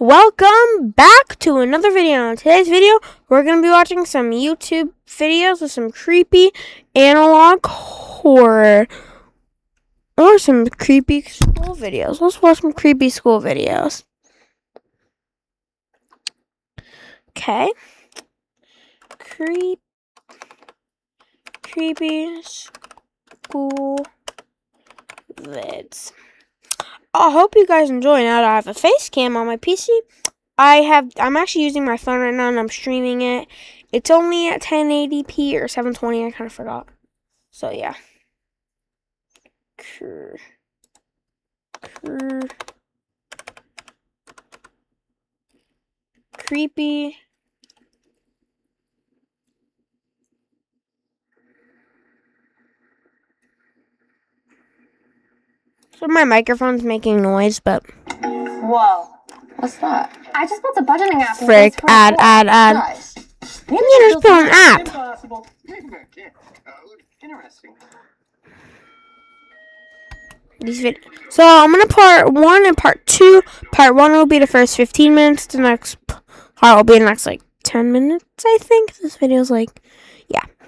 Welcome back to another video. In today's video, we're going to be watching some YouTube videos with some creepy analog horror or some creepy school videos. Let's watch some creepy school videos. Okay. Creepy school vids. I hope you guys enjoy. Now that I have a face cam on my PC, I'm actually using my phone right now and I'm streaming it. It's only at 1080p or 720, I kind of forgot. So yeah. Creepy. So my microphone's making noise, but Whoa. What's that? I just built a budgeting app. frick, ad. Guys, You just built an app. Impossible. Interesting. So I'm gonna part 1 and part 2. Part 1 will be the first 15 minutes. The next part will be the next 10 minutes, I think. This video's I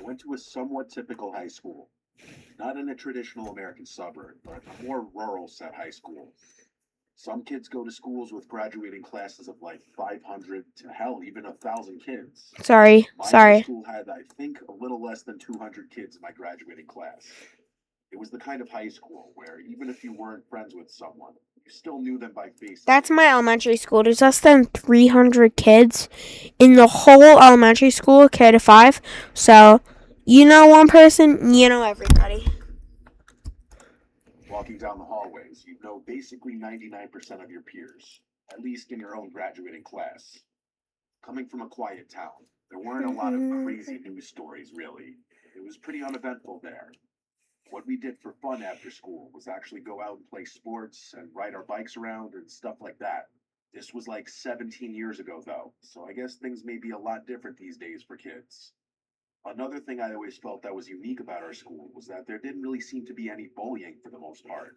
went to a somewhat typical high school. Not in a traditional American suburb, but a more rural set high school. Some kids go to schools with graduating classes of 500 to hell, even 1,000 kids. Sorry. My school had, I think, a little less than 200 kids in my graduating class. It was the kind of high school where even if you weren't friends with someone, you still knew them by face. That's my elementary school. There's less than 300 kids in the whole elementary school, K to 5. So, you know one person, you know everybody. Walking down the hallways, you'd know basically 99% of your peers, at least in your own graduating class. Coming from a quiet town, there weren't a lot of crazy news stories, really. It was pretty uneventful there. What we did for fun after school was actually go out and play sports and ride our bikes around and stuff like that. This was 17 years ago, though, so I guess things may be a lot different these days for kids. Another thing I always felt that was unique about our school was that there didn't really seem to be any bullying for the most part.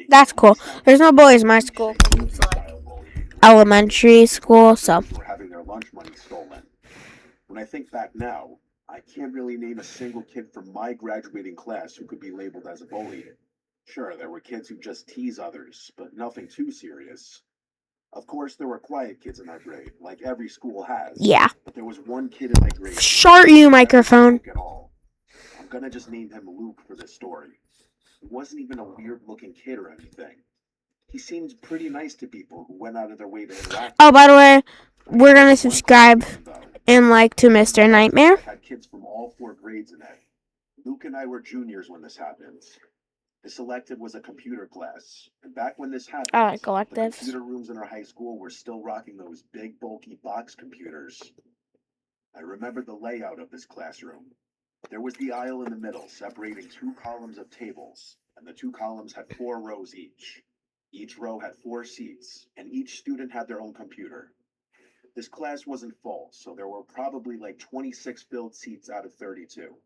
That's cool. There's no bullies in my school. It's elementary school, so. Were having their lunch money stolen. When I think back now, I can't really name a single kid from my graduating class who could be labeled as a bully. Sure, there were kids who just tease others, but nothing too serious. Of course, there were quiet kids in our grade, like every school has. Yeah. But there was one kid in my grade. Short you, microphone. At all. I'm gonna just name him Luke for this story. He wasn't even a weird-looking kid or anything. He seemed pretty nice to people who went out of their way to interact. Oh, by the way, we're gonna subscribe and like to Mr. Nightmare. Had kids from all 4 grades in it. Luke and I were juniors when this happened. This elective was a computer class, and back when this happened, I like the electives. computer rooms in our high school were still rocking those big, bulky box computers. I remember the layout of this classroom. There was the aisle in the middle, separating 2 columns of tables, and the 2 columns had 4 rows each. Each row had 4 seats, and each student had their own computer. This class wasn't full, so there were probably 26 filled seats out of 32.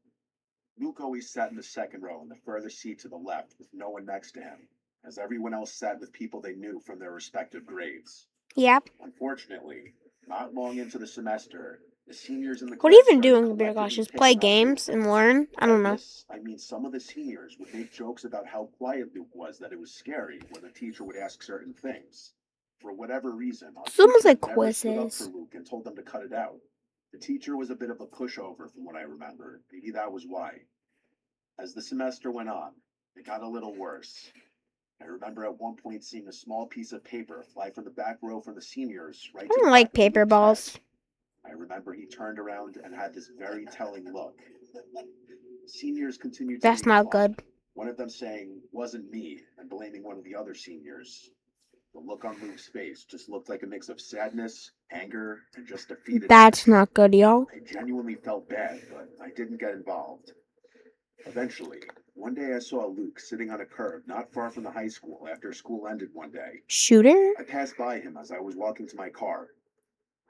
Luke always sat in the second row in the further seat to the left with no one next to him, as everyone else sat with people they knew from their respective grades. Yep. Unfortunately, not long into the semester, the seniors in the What are you class even doing, started computer class? collectively Just play picking on Luke. games and learn? I don't By know. this, I mean some of the seniors would make jokes about how quiet Luke was, that it was scary when the teacher would ask certain things. For whatever reason, our It's almost teacher like never stood up quizzes. for Luke and told them to cut it out. The teacher was a bit of a pushover from what I remember. Maybe that was why. As the semester went on, it got a little worse. I remember at one point seeing a small piece of paper fly from the back row from the seniors right I to don't the like back of paper Luke's balls. head. I remember he turned around and had this very telling look. The seniors continued to That's make not fun. good. One of them saying, "Wasn't me," and blaming one of the other seniors. The look on Luke's face just looked like a mix of sadness, anger, and just defeatedness. That's not good, y'all. I genuinely felt bad, but I didn't get involved. Eventually, one day I saw Luke sitting on a curb not far from the high school after school ended one day. Shooter? I passed by him as I was walking to my car.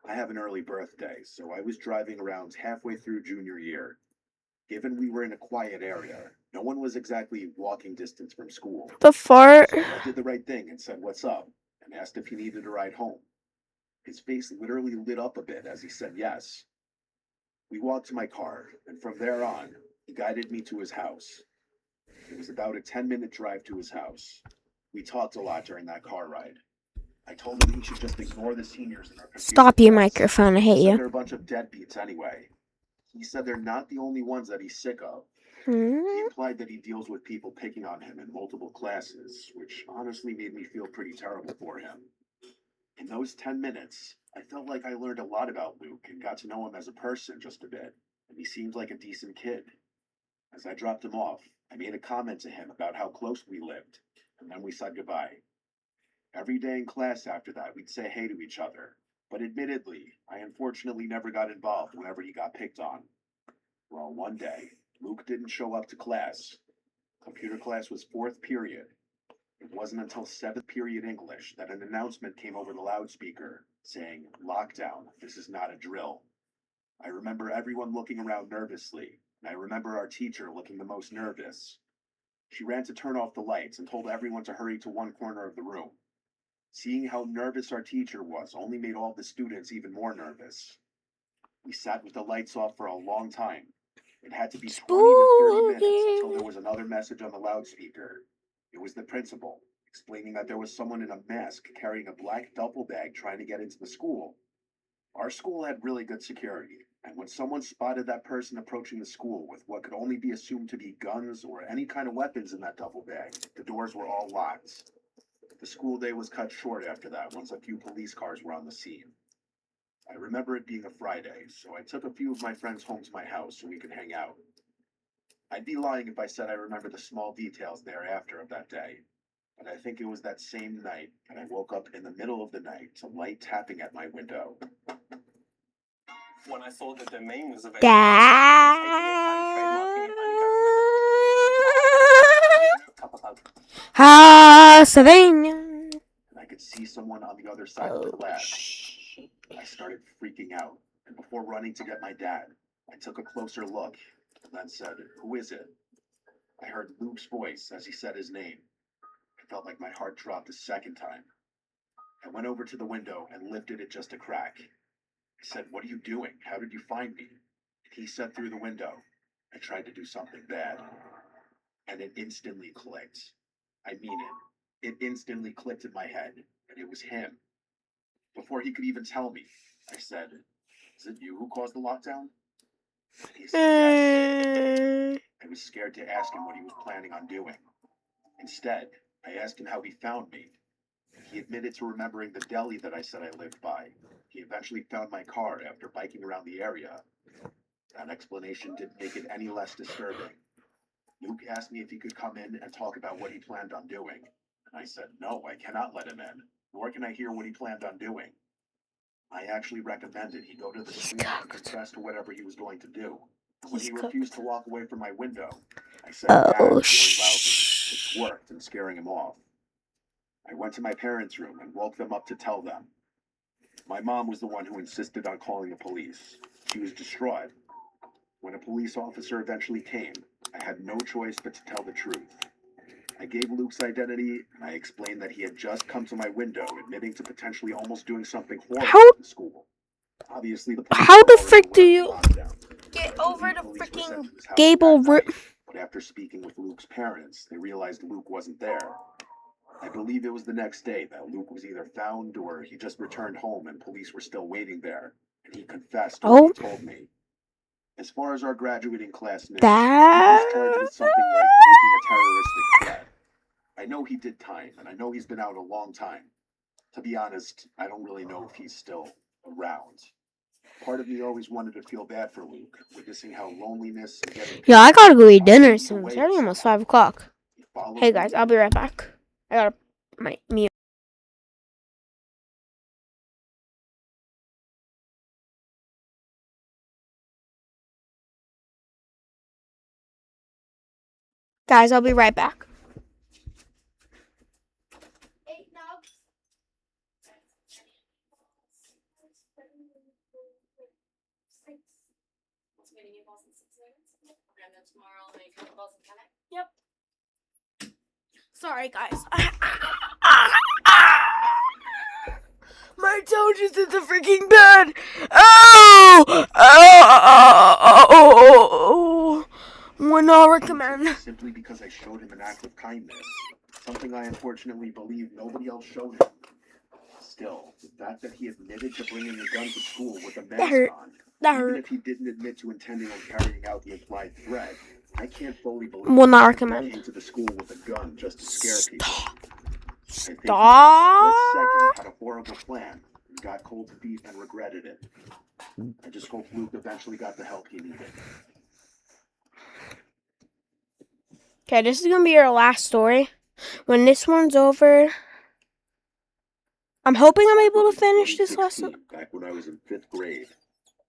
I have an early birthday, so I was driving around halfway through junior year. Given we were in a quiet area, no one was exactly walking distance from school. The fart. So I did the right thing and said, "What's up?" and asked if he needed a ride home. His face literally lit up a bit as he said yes. We walked to my car, and from there on, he guided me to his house. It was about a 10-minute drive to his house. We talked a lot during that car ride. I told him he should just ignore the seniors in our computer Stop your class. microphone. I He hate said you. they're a bunch of deadbeats anyway. He said they're not the only ones that he's sick of. He Hmm? implied that he deals with people picking on him in multiple classes, which honestly made me feel pretty terrible for him. In those 10 minutes, I felt like I learned a lot about Luke and got to know him as a person just a bit, and he seemed like a decent kid. As I dropped him off, I made a comment to him about how close we lived, and then we said goodbye. Every day in class after that, we'd say hey to each other, but admittedly, I unfortunately never got involved whenever he got picked on. Well, one day, Luke didn't show up to class. Computer class was fourth period. It wasn't until seventh period English that an announcement came over the loudspeaker saying, "Lockdown, this is not a drill." I remember everyone looking around nervously, and I remember our teacher looking the most nervous. She ran to turn off the lights and told everyone to hurry to one corner of the room. Seeing how nervous our teacher was only made all the students even more nervous. We sat with the lights off for a long time. It had to be 20 to 30 minutes until there was another message on the loudspeaker. It was the principal, explaining that there was someone in a mask carrying a black duffel bag trying to get into the school. Our school had really good security, and when someone spotted that person approaching the school with what could only be assumed to be guns or any kind of weapons in that duffel bag, the doors were all locked. The school day was cut short after that once a few police cars were on the scene. I remember it being a Friday, so I took a few of my friends home to my house so we could hang out. I'd be lying if I said I remember the small details thereafter of that day, but I think it was that same night that I woke up in the middle of the night to light tapping at my window. When I saw the domain was available, Dad. trademarking it and going with it. Cup of hug. Savannah. And I could see someone on the other side of the class. I started freaking out, and before running to get my dad, I took a closer look and then said, "Who is it?" I heard Luke's voice as he said his name. I felt like my heart dropped a second time. I went over to the window and lifted it just a crack. I said, "What are you doing? How did you find me?" And he said through the window, "I tried to do something bad." And it instantly clicked. I mean it. It instantly clicked in my head, and it was him. Before he could even tell me, I said, "Is it you who caused the lockdown?" He said yes. I was scared to ask him what he was planning on doing. Instead, I asked him how he found me. He admitted to remembering the deli that I said I lived by. He eventually found my car after biking around the area. That explanation didn't make it any less disturbing. Luke asked me if he could come in and talk about what he planned on doing. And I said, no, I cannot let him in, nor can I hear what he planned on doing. I actually recommended he go to the school and confess to whatever he was going to do. When he refused to walk away from my window, I said, "Dad," really loudly, which worked in scaring him off. I went to my parents' room and woke them up to tell them. My mom was the one who insisted on calling the police. She was distraught. When a police officer eventually came, I had no choice but to tell the truth. I gave Luke's identity, and I explained that he had just come to my window, admitting to potentially almost doing something horrible in school. Obviously, the police How were the already frick do aware of you the lockdown. get I over believe the police were sent freaking to his house Gable that room? night, but after speaking with Luke's parents, they realized Luke wasn't there. I believe it was the next day that Luke was either found or he just returned home and police were still waiting there, and he confessed to what he told me. As far as our graduating class knew, he was charged with something like making a terroristic threat. I know he did time, and I know he's been out a long time. To be honest, I don't really know if he's still around. Part of me always wanted to feel bad for Luke, witnessing how loneliness and getting Yeah, I gotta go eat dinner taken soon. away It's already from almost someone. 5 o'clock. He followed Hey me guys, I'll be right back. I gotta my mute. Guys, I'll be right back. Yep. Sorry, guys. my toe just hit the freaking bed. Oh! Oh! Would not recommend. Simply because I showed him an act of kindness. Something I unfortunately believe nobody else showed him. Still, the fact that he admitted to bringing a gun to school with a mask hurt. on, That even hurt. if he didn't admit to intending on carrying out the implied threat, I can't fully believe Will not he recommend. came to the school with a gun just to scare people. I think he for a Stop. split second had a horrible plan and got cold feet and regretted it. I just hope Luke eventually got the help he needed. Okay, this is gonna be our last story. When this one's over, I'm hoping I'm able to finish this lesson. Back when I was in 5th grade.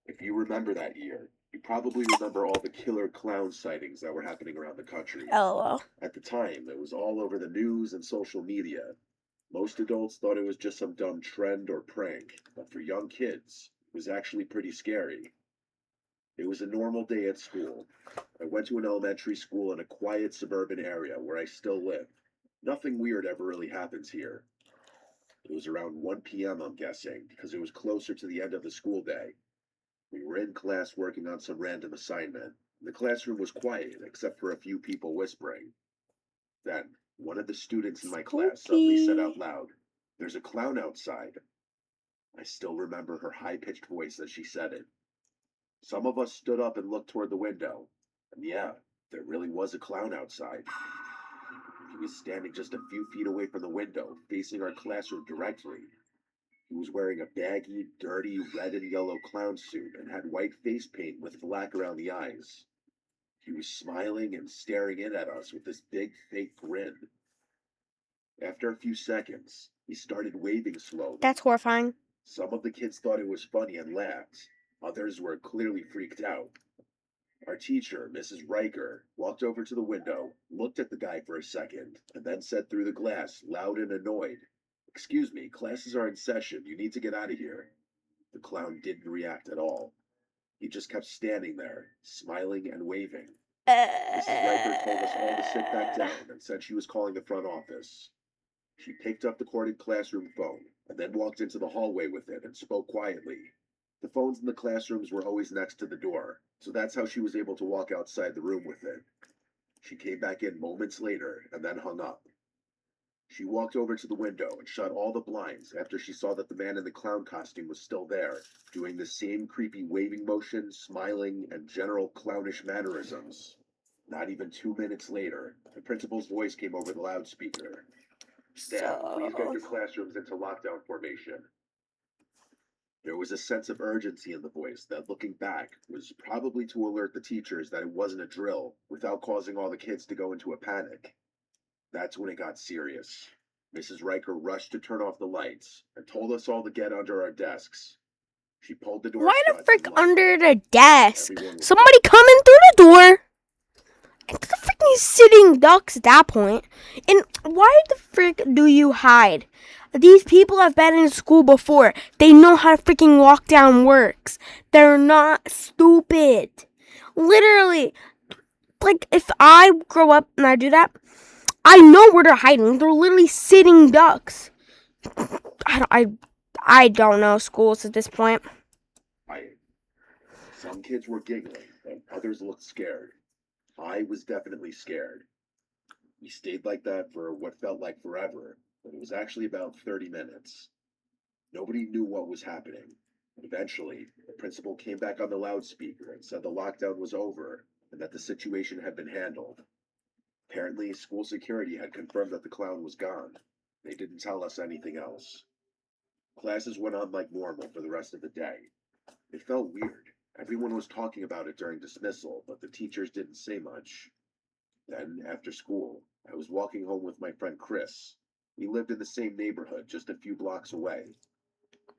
If you remember that year, you probably remember all the killer clown sightings that were happening around the country. LOL. At the time, it was all over the news and social media. Most adults thought it was just some dumb trend or prank, but for young kids, it was actually pretty scary. It was a normal day at school. I went to an elementary school in a quiet suburban area where I still live. Nothing weird ever really happens here. It was around 1 p.m., I'm guessing, because it was closer to the end of the school day. We were in class working on some random assignment. The classroom was quiet, except for a few people whispering. Then, one of the students in my class suddenly said out loud, "There's a clown outside." I still remember her high-pitched voice as she said it. Some of us stood up and looked toward the window. And yeah, there really was a clown outside. He was standing just a few feet away from the window, facing our classroom directly. He was wearing a baggy, dirty red and yellow clown suit and had white face paint with black around the eyes. He was smiling and staring in at us with this big fake grin. After a few seconds, he started waving slowly. That's horrifying. Some of the kids thought it was funny and laughed. Others were clearly freaked out. Our teacher, Mrs. Riker, walked over to the window, looked at the guy for a second, and then said through the glass, loud and annoyed, "Excuse me, classes are in session. You need to get out of here." The clown didn't react at all. He just kept standing there, smiling and waving. Mrs. Riker told us all to sit back down and said she was calling the front office. She picked up the corded classroom phone and then walked into the hallway with it and spoke quietly. The phones in the classrooms were always next to the door, so that's how she was able to walk outside the room with it. She came back in moments later and then hung up. She walked over to the window and shut all the blinds after she saw that the man in the clown costume was still there, doing the same creepy waving motion, smiling, and general clownish mannerisms. Not even 2 minutes later, the principal's voice came over the loudspeaker. "Staff, please get your classrooms into lockdown formation." There was a sense of urgency in the voice that, looking back, was probably to alert the teachers that it wasn't a drill, without causing all the kids to go into a panic. That's when it got serious. Mrs. Riker rushed to turn off the lights and told us all to get under our desks. She pulled the door Why the shut frick and locked under it. the desk? Everyone was Somebody coming through the door. And the freaking sitting ducks at that point. And why the frick do you hide? These people have been in school before. They know how freaking lockdown works. They're not stupid. Literally. Like, if I grow up and I do that, I know where they're hiding. They're literally sitting ducks. I don't know schools at this point. Some kids were giggling, and others looked scared. I was definitely scared. We stayed like that for what felt like forever, but it was actually about 30 minutes. Nobody knew what was happening. Eventually, the principal came back on the loudspeaker and said the lockdown was over and that the situation had been handled. Apparently, school security had confirmed that the clown was gone. They didn't tell us anything else. Classes went on like normal for the rest of the day. It felt weird. Everyone was talking about it during dismissal, but the teachers didn't say much. Then, after school, I was walking home with my friend Chris. We lived in the same neighborhood, just a few blocks away.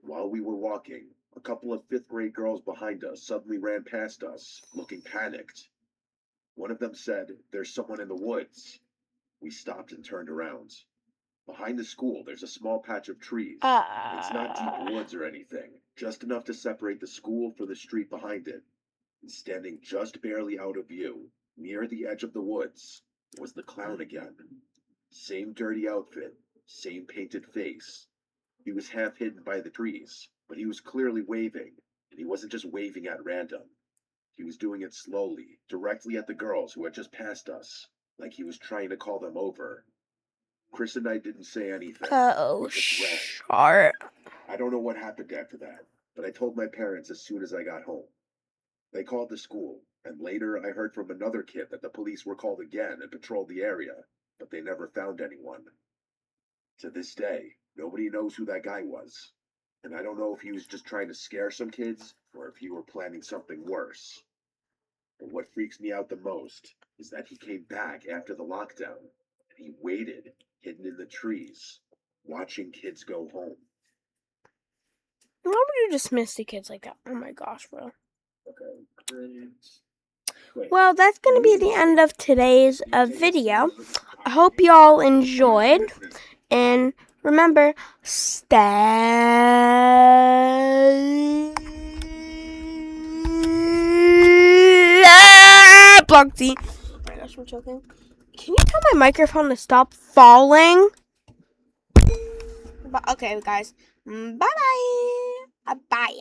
While we were walking, a couple of 5th grade girls behind us suddenly ran past us, looking panicked. One of them said, "There's someone in the woods." We stopped and turned around. Behind the school, there's a small patch of trees. It's not deep woods or anything, just enough to separate the school from the street behind it. And standing just barely out of view, near the edge of the woods, was the clown again. Same dirty outfit, same painted face. He was half hidden by the trees, but he was clearly waving, and he wasn't just waving at random. He was doing it slowly, directly at the girls who had just passed us, like he was trying to call them over. Chris and I didn't say anything. Oh, We just ran. sharp. I don't know what happened after that, but I told my parents as soon as I got home. They called the school, and later I heard from another kid that the police were called again and patrolled the area, but they never found anyone. To this day, nobody knows who that guy was, and I don't know if he was just trying to scare some kids or if he were planning something worse. But what freaks me out the most is that he came back after the lockdown, and he waited, hidden in the trees, watching kids go home. Why would you dismiss the kids like that? Oh my gosh, bro. Okay. Well, that's going to be the end of today's video. I hope y'all enjoyed. And remember, stay Bloxy. Oh my gosh, I'm choking. Can you tell my microphone to stop falling? Okay, guys. Bye-bye. Bye.